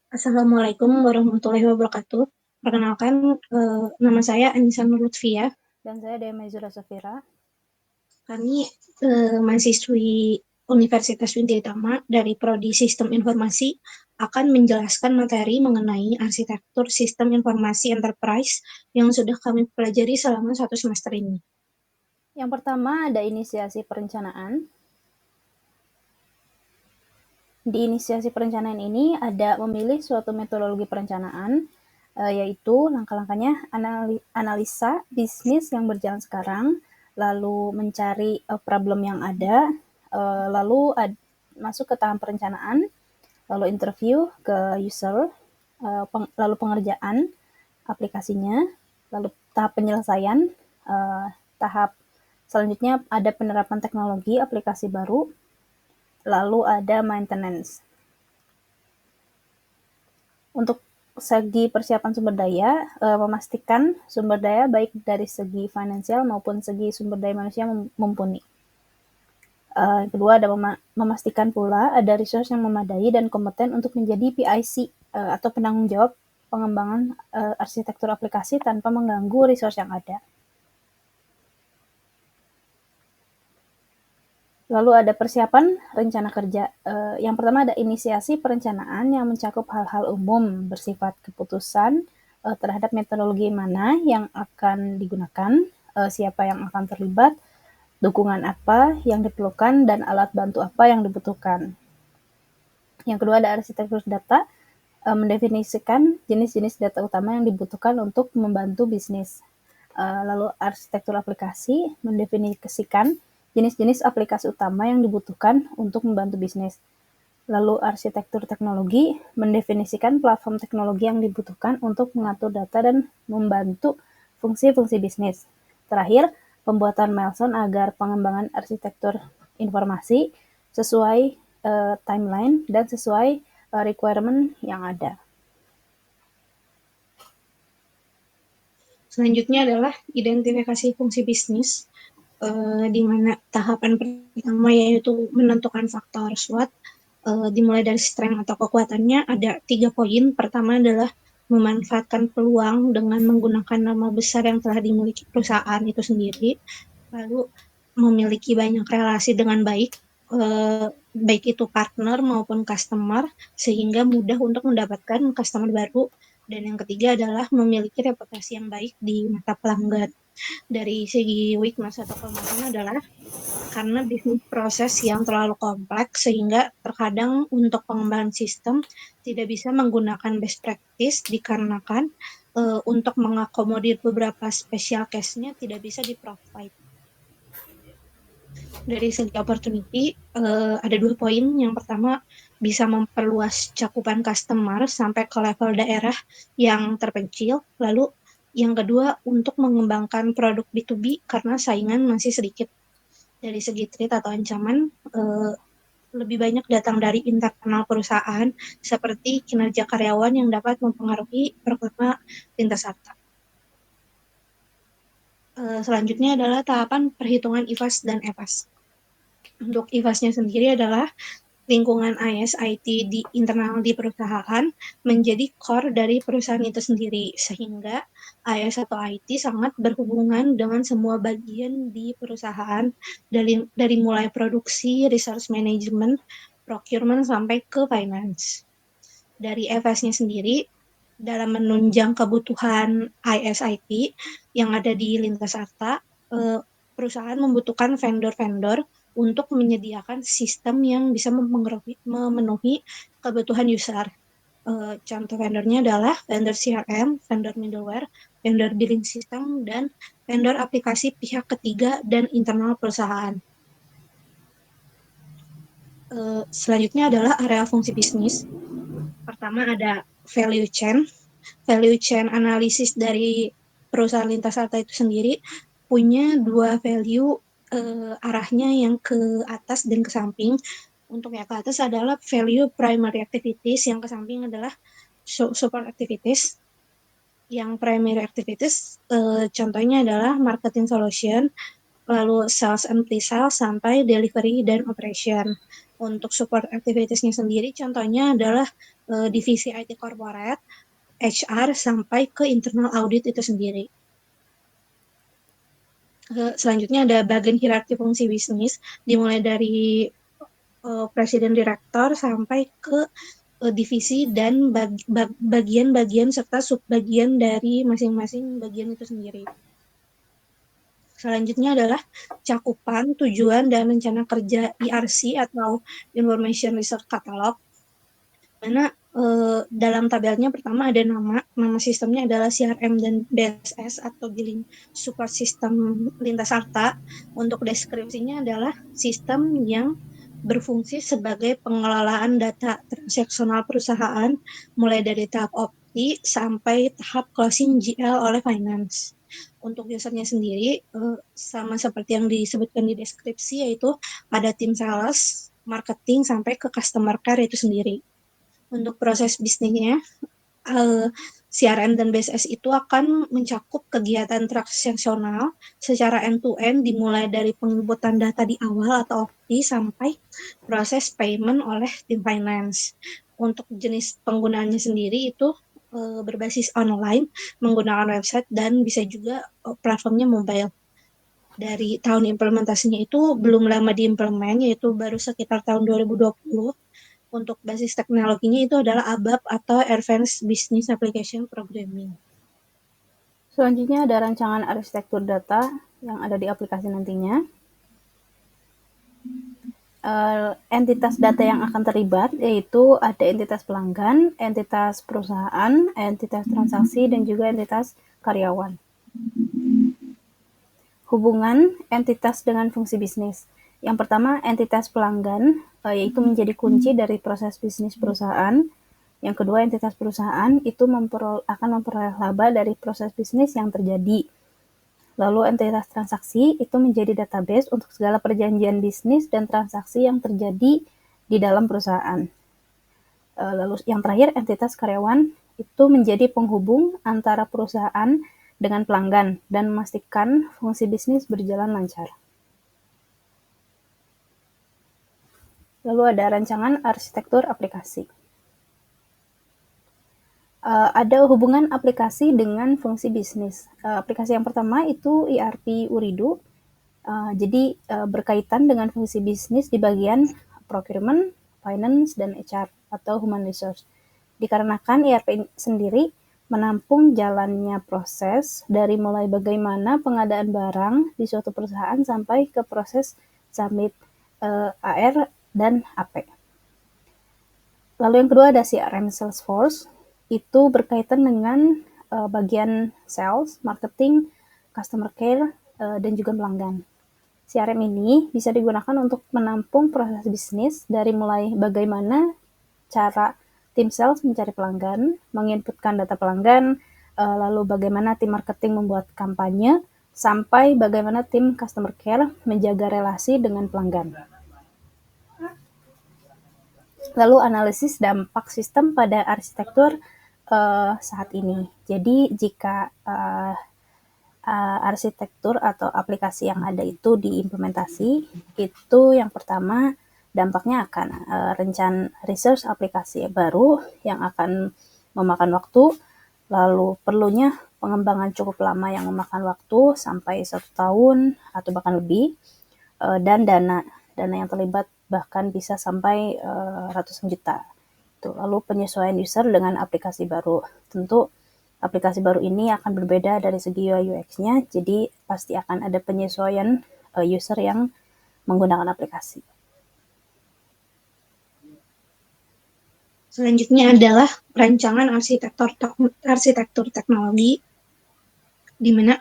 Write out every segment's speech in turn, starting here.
Assalamualaikum warahmatullahi wabarakatuh. Perkenalkan, nama saya Anissa Nur Lutfia. Dan saya Dea Maizura Safira. Kami mahasiswi Universitas Widya dari Prodi Sistem Informasi akan menjelaskan materi mengenai arsitektur sistem informasi enterprise yang sudah kami pelajari selama 1 semester ini. Yang pertama ada inisiasi perencanaan. Di inisiasi perencanaan ini ada memilih suatu metodologi perencanaan, yaitu langkah-langkahnya analisa bisnis yang berjalan sekarang, lalu mencari problem yang ada, lalu masuk ke tahap perencanaan, lalu interview ke user, lalu pengerjaan aplikasinya, lalu tahap penyelesaian, tahap selanjutnya ada penerapan teknologi aplikasi baru, lalu ada maintenance. Untuk segi persiapan sumber daya, memastikan sumber daya baik dari segi finansial maupun segi sumber daya manusia mumpuni. Yang kedua ada memastikan pula ada resource yang memadai dan kompeten untuk menjadi PIC atau penanggung jawab pengembangan arsitektur aplikasi tanpa mengganggu resource yang ada. Lalu ada persiapan rencana kerja. Yang pertama ada inisiasi perencanaan yang mencakup hal-hal umum bersifat keputusan terhadap metodologi mana yang akan digunakan, siapa yang akan terlibat, dukungan apa yang diperlukan, dan alat bantu apa yang dibutuhkan. Yang kedua ada arsitektur data, mendefinisikan jenis-jenis data utama yang dibutuhkan untuk membantu bisnis. Lalu arsitektur aplikasi mendefinisikan jenis-jenis aplikasi utama yang dibutuhkan untuk membantu bisnis. Lalu arsitektur teknologi mendefinisikan platform teknologi yang dibutuhkan untuk mengatur data dan membantu fungsi-fungsi bisnis. Terakhir, pembuatan milestone agar pengembangan arsitektur informasi sesuai timeline dan sesuai requirement yang ada. Selanjutnya adalah identifikasi fungsi bisnis, di mana tahapan pertama yaitu menentukan faktor SWOT, dimulai dari strength atau kekuatannya ada 3 poin. Pertama adalah memanfaatkan peluang dengan menggunakan nama besar yang telah dimiliki perusahaan itu sendiri, lalu memiliki banyak relasi dengan baik, baik itu partner maupun customer, sehingga mudah untuk mendapatkan customer baru. Dan yang ketiga adalah memiliki reputasi yang baik di mata pelanggan. Dari segi weakness atau kelemahan adalah karena bisnis proses yang terlalu kompleks sehingga terkadang untuk pengembangan sistem tidak bisa menggunakan best practice dikarenakan untuk mengakomodir beberapa special case-nya tidak bisa di-provide. Dari segi opportunity ada 2 poin. Yang pertama bisa memperluas cakupan customer sampai ke level daerah yang terpencil. Lalu yang kedua untuk mengembangkan produk B2B karena saingan masih sedikit. Dari segi threat atau ancaman lebih banyak datang dari internal perusahaan seperti kinerja karyawan yang dapat mempengaruhi performa lintas harta. Selanjutnya adalah tahapan perhitungan IFAS dan EFAS. Untuk IFAS-nya sendiri adalah lingkungan IS/IT di internal di perusahaan menjadi core dari perusahaan itu sendiri, sehingga IS atau IT sangat berhubungan dengan semua bagian di perusahaan dari mulai produksi, resource management, procurement sampai ke finance. Dari FS-nya sendiri dalam menunjang kebutuhan IS/IT yang ada di lintas harta, perusahaan membutuhkan vendor-vendor untuk menyediakan sistem yang bisa memenuhi kebutuhan user. Contoh vendornya adalah vendor CRM, vendor middleware, vendor billing system, dan vendor aplikasi pihak ketiga dan internal perusahaan. Selanjutnya adalah area fungsi bisnis. Pertama ada value chain. Value chain analisis dari perusahaan lintas harta itu sendiri punya 2 value arahnya yang ke atas dan ke samping. Untuk yang ke atas adalah value primary activities, yang ke samping adalah support activities. Yang primary activities contohnya adalah marketing solution, lalu sales and pre-sales, sampai delivery dan operation. Untuk support activities-nya sendiri contohnya adalah divisi IT corporate, HR, sampai ke internal audit itu sendiri. Selanjutnya ada bagian hierarki fungsi bisnis, dimulai dari presiden direktur sampai ke divisi dan bagian-bagian serta subbagian dari masing-masing bagian itu sendiri. Selanjutnya adalah cakupan, tujuan, dan rencana kerja IRC atau Information Research Catalog, mana dalam tabelnya pertama ada nama sistemnya adalah CRM dan BSS atau Billing Support System Lintas Arta. Untuk deskripsinya adalah sistem yang berfungsi sebagai pengelolaan data transaksional perusahaan mulai dari tahap opti sampai tahap closing GL oleh finance. Untuk usernya sendiri sama seperti yang disebutkan di deskripsi, yaitu ada tim sales, marketing, sampai ke customer care itu sendiri. Untuk proses bisnisnya, CRM dan BSS itu akan mencakup kegiatan transaksional secara end-to-end, dimulai dari penginputan data di awal atau opti sampai proses payment oleh tim finance. Untuk jenis penggunaannya sendiri itu berbasis online, menggunakan website, dan bisa juga platformnya mobile. Dari tahun implementasinya itu belum lama diimplement, yaitu baru sekitar tahun 2020. Untuk basis teknologinya itu adalah ABAP atau Advanced Business Application Programming. Selanjutnya ada rancangan arsitektur data yang ada di aplikasi nantinya. Entitas data yang akan terlibat yaitu ada entitas pelanggan, entitas perusahaan, entitas transaksi, dan juga entitas karyawan. Hubungan entitas dengan fungsi bisnis. Yang pertama, entitas pelanggan, yaitu menjadi kunci dari proses bisnis perusahaan. Yang kedua, entitas perusahaan itu akan memperoleh laba dari proses bisnis yang terjadi. Lalu entitas transaksi itu menjadi database untuk segala perjanjian bisnis dan transaksi yang terjadi di dalam perusahaan. Lalu yang terakhir, entitas karyawan itu menjadi penghubung antara perusahaan dengan pelanggan dan memastikan fungsi bisnis berjalan lancar. Lalu ada rancangan arsitektur aplikasi. Ada hubungan aplikasi dengan fungsi bisnis. Aplikasi yang pertama itu ERP Uridu. Jadi berkaitan dengan fungsi bisnis di bagian procurement, finance, dan HR atau human resource. Dikarenakan ERP sendiri menampung jalannya proses dari mulai bagaimana pengadaan barang di suatu perusahaan sampai ke proses submit AR dan AP. Lalu yang kedua ada CRM Salesforce. Itu berkaitan dengan bagian sales, marketing, customer care, dan juga pelanggan. CRM ini bisa digunakan untuk menampung proses bisnis dari mulai bagaimana cara tim sales mencari pelanggan, menginputkan data pelanggan, lalu bagaimana tim marketing membuat kampanye, sampai bagaimana tim customer care menjaga relasi dengan pelanggan. Lalu analisis dampak sistem pada arsitektur saat ini. Jadi jika arsitektur atau aplikasi yang ada itu diimplementasi, itu yang pertama dampaknya akan rencana research aplikasi baru yang akan memakan waktu, lalu perlunya pengembangan cukup lama yang memakan waktu sampai 1 tahun atau bahkan lebih, dan dana yang terlibat bahkan bisa sampai ratusan juta. Lalu penyesuaian user dengan aplikasi baru. Tentu aplikasi baru ini akan berbeda dari segi UI UX-nya, jadi pasti akan ada penyesuaian user yang menggunakan aplikasi. Selanjutnya adalah rancangan arsitektur teknologi, di mana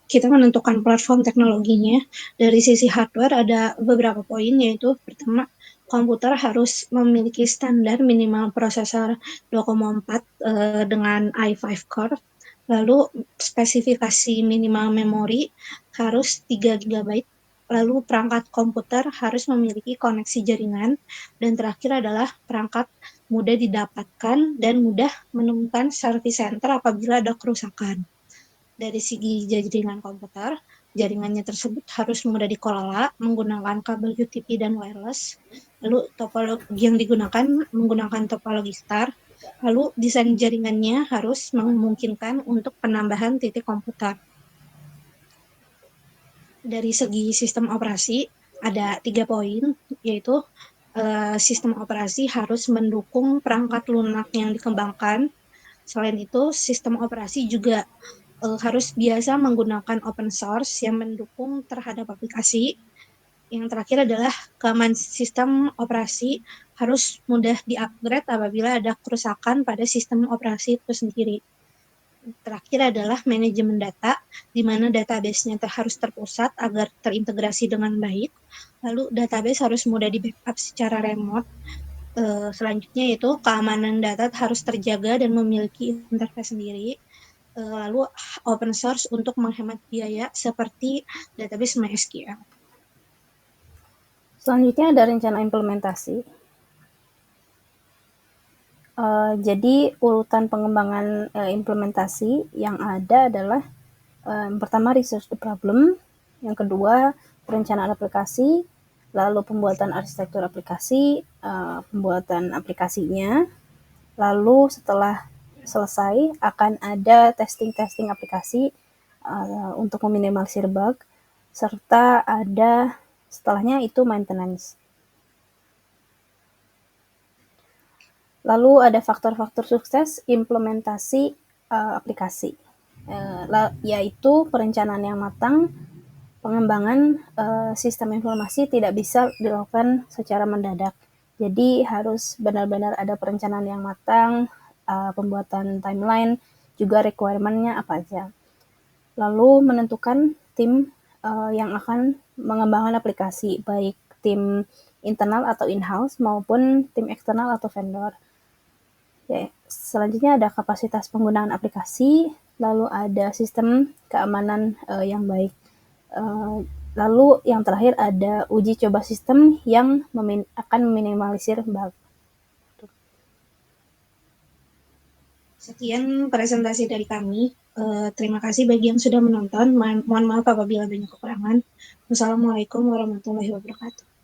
kita menentukan platform teknologinya. Dari sisi hardware ada beberapa poin, yaitu pertama, komputer harus memiliki standar minimal prosesor 2,4 dengan i5 core. Lalu spesifikasi minimal memori harus 3 GB. Lalu perangkat komputer harus memiliki koneksi jaringan. Dan terakhir adalah perangkat mudah didapatkan dan mudah menemukan service center apabila ada kerusakan. Dari segi jaringan komputer, jaringannya tersebut harus mudah dikelola menggunakan kabel UTP dan wireless. Lalu topologi yang digunakan menggunakan topologi star. Lalu desain jaringannya harus memungkinkan untuk penambahan titik komputer. Dari segi sistem operasi ada 3 poin, yaitu sistem operasi harus mendukung perangkat lunak yang dikembangkan. Selain itu, sistem operasi juga harus biasa menggunakan open source yang mendukung terhadap aplikasi. Yang terakhir adalah keamanan sistem operasi harus mudah di-upgrade apabila ada kerusakan pada sistem operasi itu sendiri. Terakhir adalah manajemen data, di mana database-nya harus terpusat agar terintegrasi dengan baik. Lalu database harus mudah di-backup secara remote. Selanjutnya yaitu keamanan data harus terjaga dan memiliki interface sendiri. Lalu open source untuk menghemat biaya seperti database MySQL. Selanjutnya ada rencana implementasi. Jadi urutan pengembangan implementasi yang ada adalah yang pertama research the problem, yang kedua perencanaan aplikasi, lalu pembuatan arsitektur aplikasi, pembuatan aplikasinya, lalu setelah selesai akan ada testing aplikasi untuk meminimalisir bug, serta ada setelahnya itu maintenance. Lalu ada faktor-faktor sukses implementasi aplikasi, yaitu perencanaan yang matang, pengembangan sistem informasi tidak bisa dilakukan secara mendadak. Jadi harus benar-benar ada perencanaan yang matang, pembuatan timeline, juga requirement-nya apa aja. Lalu menentukan tim yang akan mengembangkan aplikasi, baik tim internal atau in-house maupun tim eksternal atau vendor. Ya, selanjutnya ada kapasitas penggunaan aplikasi, lalu ada sistem keamanan yang baik. Lalu yang terakhir ada uji coba sistem yang akan meminimalisir bug. Sekian presentasi dari kami. Terima kasih bagi yang sudah menonton. Mohon maaf apabila banyak kekurangan. Wassalamualaikum warahmatullahi wabarakatuh.